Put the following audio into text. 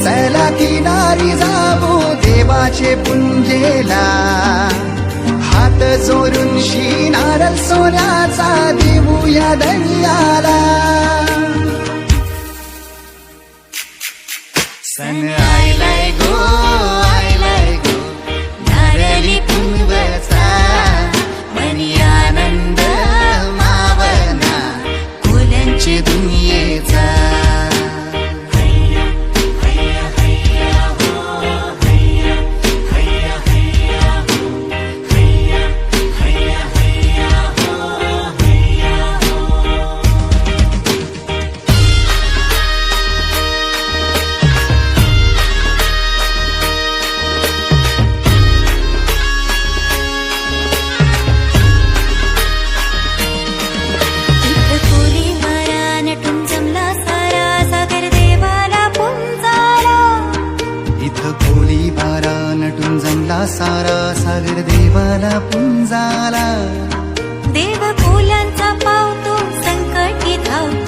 चला किनारी जाऊ देवाचे पुंजेला, हात जोडून नारळ सोन्याचा देऊया दर्याला. सन आयलाय गो आयलाय गो नारळी पुनवचा, मनी आनंद मावना फुलांची दुनियेचा. सारा सागर देवाला पुंजाला, देव फुलांचा पावतो संकटी धावतो.